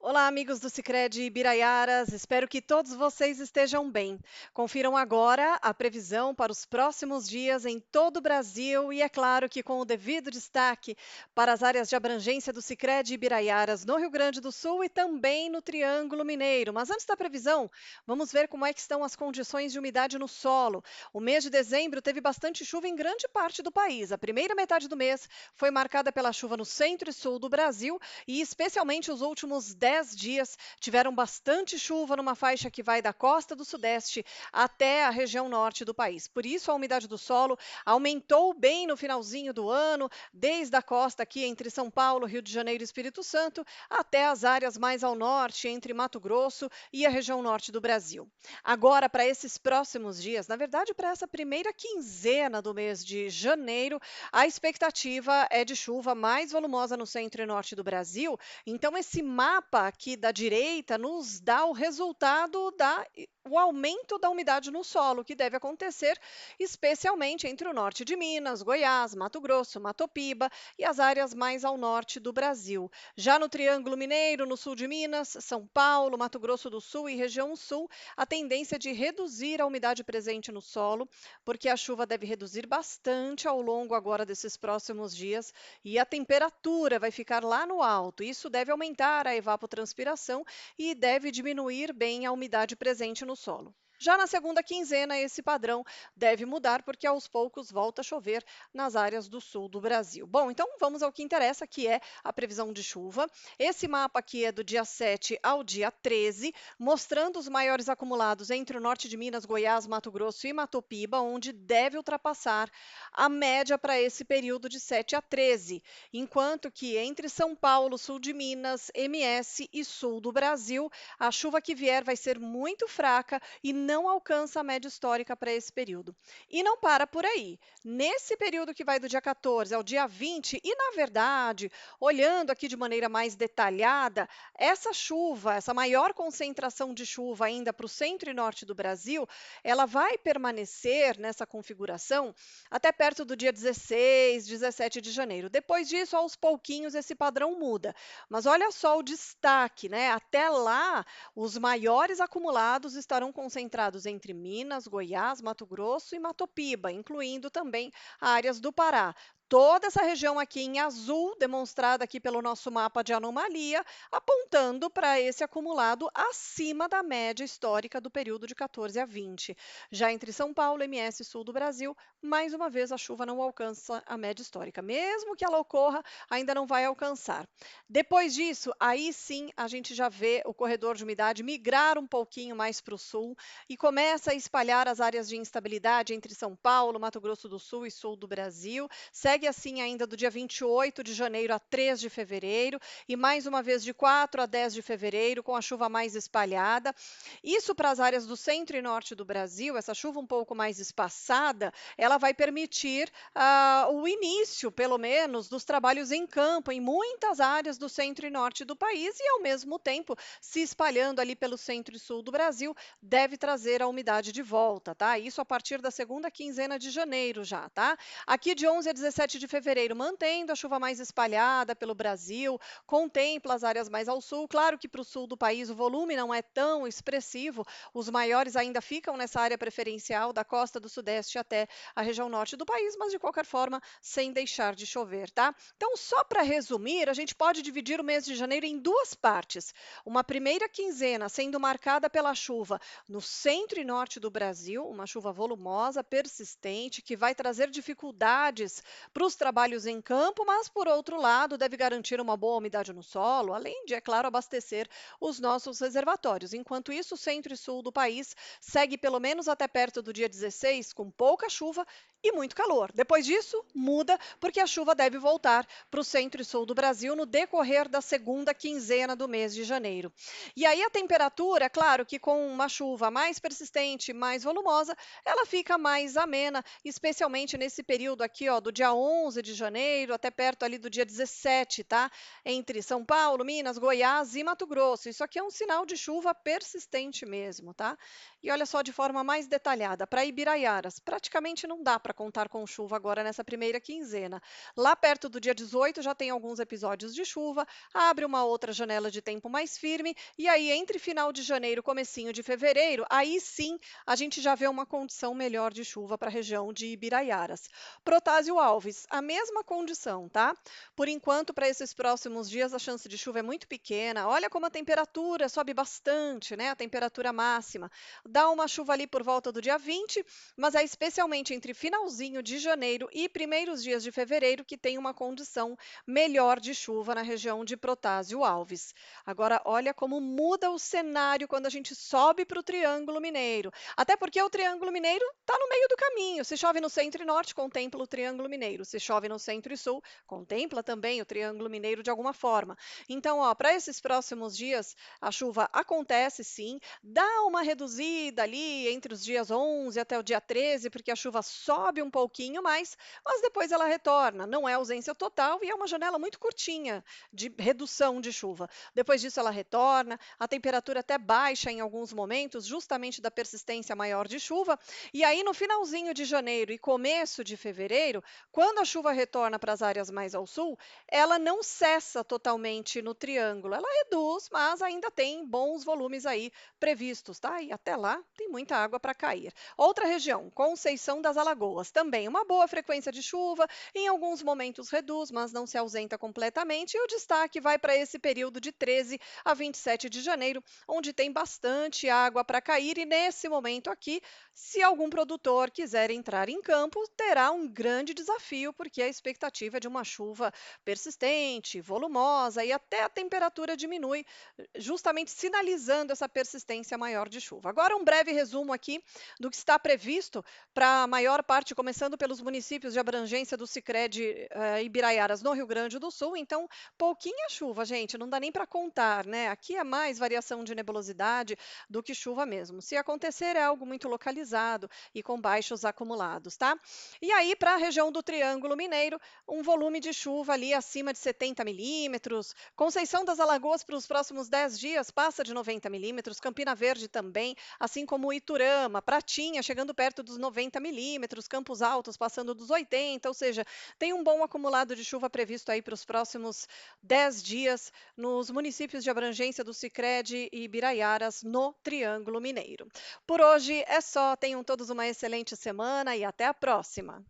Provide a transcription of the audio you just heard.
Olá, amigos do Sicredi Ibiraiaras. Espero que todos vocês estejam bem. Confiram agora a previsão para os próximos dias em todo o Brasil e, é claro, que com o devido destaque para as áreas de abrangência do Sicredi Ibiraiaras no Rio Grande do Sul e também no Triângulo Mineiro. Mas antes da previsão, vamos ver como é que estão as condições de umidade no solo. O mês de dezembro teve bastante chuva em grande parte do país. A primeira metade do mês foi marcada pela chuva no centro e sul do Brasil e especialmente os últimos 10 dias tiveram bastante chuva numa faixa que vai da costa do Sudeste até a região norte do país. Por isso, a umidade do solo aumentou bem no finalzinho do ano, desde a costa aqui entre São Paulo, Rio de Janeiro e Espírito Santo, até as áreas mais ao norte, entre Mato Grosso e a região norte do Brasil. Agora, para esses próximos dias, na verdade, para essa primeira quinzena do mês de janeiro, a expectativa é de chuva mais volumosa no centro e norte do Brasil. Então, esse mapa aqui da direita nos dá o resultado da o aumento da umidade no solo, que deve acontecer especialmente entre o norte de Minas, Goiás, Mato Grosso, Mato Piba e as áreas mais ao norte do Brasil. Já no Triângulo Mineiro, no sul de Minas, São Paulo, Mato Grosso do Sul e região sul, a tendência é de reduzir a umidade presente no solo, porque a chuva deve reduzir bastante ao longo agora desses próximos dias e a temperatura vai ficar lá no alto. Isso deve aumentar a evapotranspiração e deve diminuir bem a umidade presente no solo. Já na segunda quinzena, esse padrão deve mudar, porque aos poucos volta a chover nas áreas do sul do Brasil. Bom, então vamos ao que interessa, que é a previsão de chuva. Esse mapa aqui é do dia 7 ao dia 13, mostrando os maiores acumulados entre o norte de Minas, Goiás, Mato Grosso e Mato Piba, onde deve ultrapassar a média para esse período de 7 a 13, enquanto que entre São Paulo, sul de Minas, MS e sul do Brasil, a chuva que vier vai ser muito fraca e não alcança a média histórica para esse período. E não para por aí. Nesse período que vai do dia 14 ao dia 20, e na verdade, olhando aqui de maneira mais detalhada, essa chuva, essa maior concentração de chuva ainda para o centro e norte do Brasil, ela vai permanecer nessa configuração até perto do dia 16, 17 de janeiro. Depois disso, aos pouquinhos, esse padrão muda. Mas olha só o destaque, né? Até lá, os maiores acumulados estarão concentrados entre Minas, Goiás, Mato Grosso e Mato Piba, incluindo também áreas do Pará. Toda essa região aqui em azul, demonstrada aqui pelo nosso mapa de anomalia, apontando para esse acumulado acima da média histórica do período de 14 a 20. Já entre São Paulo, MS e sul do Brasil, mais uma vez a chuva não alcança a média histórica. Mesmo que ela ocorra, ainda não vai alcançar. Depois disso, aí sim a gente já vê o corredor de umidade migrar um pouquinho mais para o sul e começa a espalhar as áreas de instabilidade entre São Paulo, Mato Grosso do Sul e sul do Brasil. Segue assim ainda do dia 28 de janeiro a 3 de fevereiro e mais uma vez de 4 a 10 de fevereiro com a chuva mais espalhada. Isso para as áreas do centro e norte do Brasil, essa chuva um pouco mais espaçada, ela vai permitir o início, pelo menos, dos trabalhos em campo em muitas áreas do centro e norte do país e, ao mesmo tempo, se espalhando ali pelo centro e sul do Brasil, deve trazer a umidade de volta, tá? Isso a partir da segunda quinzena de janeiro já, tá? Aqui de 11 a 17 de fevereiro, mantendo a chuva mais espalhada pelo Brasil, contempla as áreas mais ao sul. Claro que para o sul do país o volume não é tão expressivo, os maiores ainda ficam nessa área preferencial da costa do Sudeste até a região norte do país, mas de qualquer forma, sem deixar de chover, tá? Então, só para resumir, a gente pode dividir o mês de janeiro em duas partes. Uma primeira quinzena sendo marcada pela chuva no centro e norte do Brasil, uma chuva volumosa, persistente, que vai trazer dificuldades para os trabalhos em campo, mas, por outro lado, deve garantir uma boa umidade no solo, além de, é claro, abastecer os nossos reservatórios. Enquanto isso, o centro e sul do país segue pelo menos até perto do dia 16 com pouca chuva e muito calor. Depois disso, muda, porque a chuva deve voltar para o centro e sul do Brasil no decorrer da segunda quinzena do mês de janeiro. E aí a temperatura, claro que com uma chuva mais persistente, mais volumosa, ela fica mais amena, especialmente nesse período aqui, ó, do dia 11 de janeiro até perto ali do dia 17, tá? Entre São Paulo, Minas, Goiás e Mato Grosso. Isso aqui é um sinal de chuva persistente mesmo, tá? E olha só de forma mais detalhada, para Ibiraiaras, praticamente não dá para contar com chuva agora nessa primeira quinzena. Lá perto do dia 18 já tem alguns episódios de chuva, abre uma outra janela de tempo mais firme, e aí entre final de janeiro e comecinho de fevereiro, aí sim a gente já vê uma condição melhor de chuva para a região de Ibiraiaras. Protásio Alves, a mesma condição, tá? Por enquanto, para esses próximos dias, a chance de chuva é muito pequena. Olha como a temperatura sobe bastante, né? A temperatura máxima. Dá uma chuva ali por volta do dia 20, mas é especialmente entre finalzinho de janeiro e primeiros dias de fevereiro que tem uma condição melhor de chuva na região de Protásio Alves. Agora, olha como muda o cenário quando a gente sobe para o Triângulo Mineiro. Até porque o Triângulo Mineiro está no meio do caminho. Se chove no centro e norte, contempla o Triângulo Mineiro. Se chove no centro e sul, contempla também o Triângulo Mineiro de alguma forma. Então, ó, para esses próximos dias, a chuva acontece sim, dá uma reduzida ali entre os dias 11 até o dia 13, porque a chuva sobe um pouquinho mais, mas depois ela retorna. Não é ausência total e é uma janela muito curtinha de redução de chuva. Depois disso, ela retorna, a temperatura até baixa em alguns momentos, justamente da persistência maior de chuva. E aí, no finalzinho de janeiro e começo de fevereiro, quando a chuva retorna para as áreas mais ao sul, ela não cessa totalmente no triângulo. Ela reduz, mas ainda tem bons volumes aí previstos, tá? E até lá tem muita água para cair. Outra região, Conceição das Alagoas, também uma boa frequência de chuva, em alguns momentos reduz, mas não se ausenta completamente. E o destaque vai para esse período de 13 a 27 de janeiro, onde tem bastante água para cair. E nesse momento aqui, se algum produtor quiser entrar em campo, terá um grande desafio, porque a expectativa é de uma chuva persistente, volumosa e até a temperatura diminui, justamente sinalizando essa persistência maior de chuva. Agora, um breve resumo aqui do que está previsto para a maior parte, começando pelos municípios de abrangência do Sicredi Ibiraiaras, no Rio Grande do Sul. Então, pouquinha chuva, gente, não dá nem para contar, né? Aqui é mais variação de nebulosidade do que chuva mesmo. Se acontecer, é algo muito localizado e com baixos acumulados, tá? E aí, para a região do Triângulo Mineiro, um volume de chuva ali acima de 70 milímetros. Conceição das Alagoas para os próximos 10 dias passa de 90 milímetros. Campina Verde também, assim como Iturama, Pratinha chegando perto dos 90 milímetros. Campos Altos passando dos 80, ou seja, tem um bom acumulado de chuva previsto aí para os próximos 10 dias nos municípios de abrangência do Sicredi e Ibiraiaras, no Triângulo Mineiro. Por hoje é só, tenham todos uma excelente semana e até a próxima.